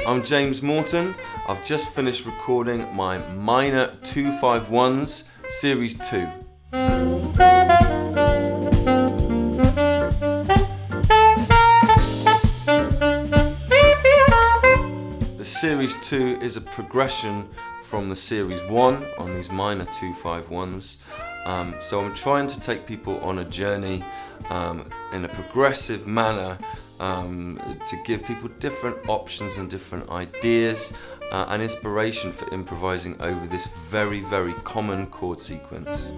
I'm James Morton. I've just finished recording my Minor 251's Series 2. The Series 2 is a progression from the Series 1 on these Minor 251's. So I'm trying to take people on a journey in a progressive manner to give people different options and different ideas and inspiration for improvising over this very, very common chord sequence.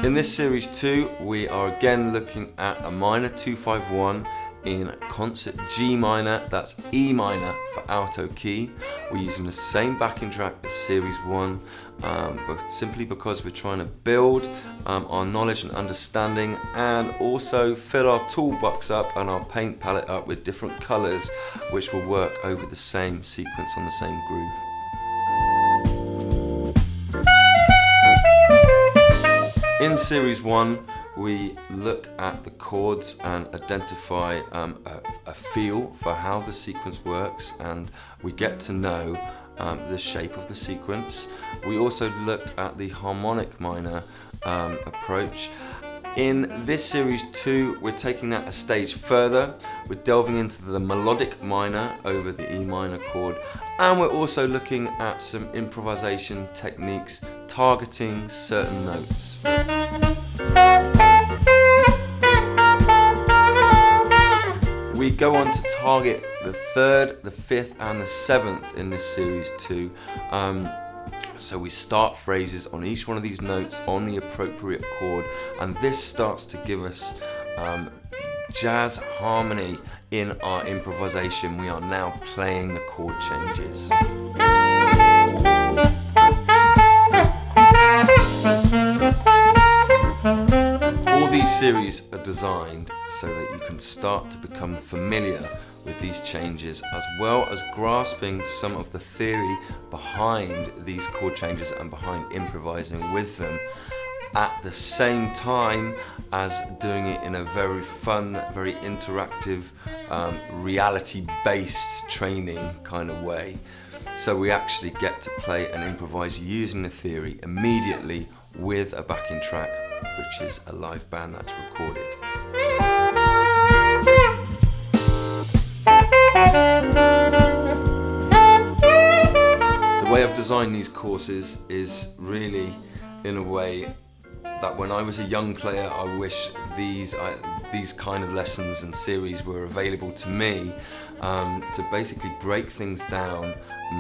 In this Series 2, we are again looking at a Minor 251 in concert G minor, that's E minor for alto key. We're using the same backing track as Series 1, but simply because we're trying to build our knowledge and understanding and also fill our toolbox up and our paint palette up with different colours which will work over the same sequence on the same groove. In Series 1, we look at the chords and identify a feel for how the sequence works, and we get to know the shape of the sequence. We also looked at the harmonic minor approach. In this Series 2, we're taking that a stage further. We're delving into the melodic minor over the E minor chord, and we're also looking at some improvisation techniques targeting certain notes. We go on to target the 3rd, the 5th and the 7th in this Series 2. So we start phrases on each one of these notes on the appropriate chord, and this starts to give us jazz harmony in our improvisation. We are now playing the chord changes. All these series are designed so that you can start to become familiar with these changes, as well as grasping some of the theory behind these chord changes and behind improvising with them, at the same time as doing it in a very fun, very interactive, reality-based training kind of way. So we actually get to play and improvise using the theory immediately with a backing track, which is a live band that's recorded. The way I've designed these courses is really in a way that when I was a young player, I wish these kind of lessons and series were available to me, to basically break things down,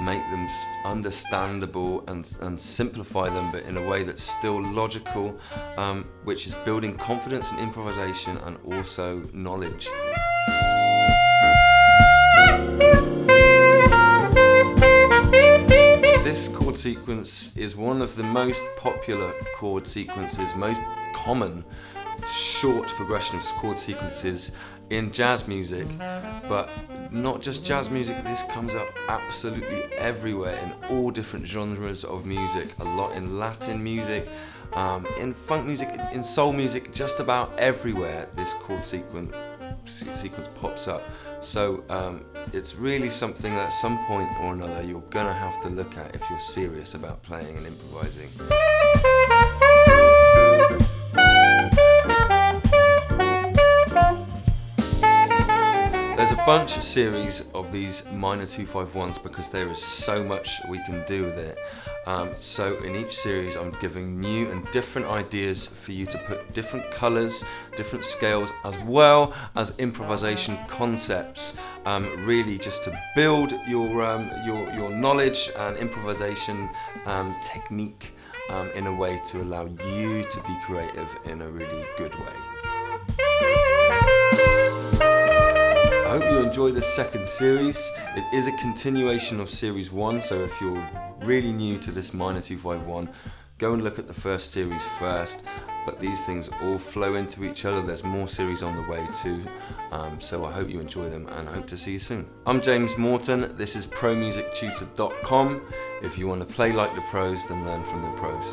make them understandable and simplify them, but in a way that's still logical, which is building confidence in improvisation and also knowledge. This chord sequence is one of the most popular chord sequences, most common short progression of chord sequences in jazz music, but not just jazz music. This comes up absolutely everywhere in all different genres of music, a lot in Latin music, in funk music, in soul music, just about everywhere this chord sequence pops up. So it's really something that at some point or another you're gonna have to look at if you're serious about playing and improvising. There's a bunch of series of these Minor 251's because there is so much we can do with it. So in each series I'm giving new and different ideas for you to put different colours, different scales, as well as improvisation concepts, really just to build your knowledge and improvisation technique in a way to allow you to be creative in a really good way. I hope you enjoy this second series. It is a continuation of Series 1, so if you're really new to this Minor 251, go and look at the first series first, but these things all flow into each other. There's more series on the way too, so I hope you enjoy them and I hope to see you soon. I'm James Morton, this is ProMusicTutor.com. If you want to play like the pros, then learn from the pros.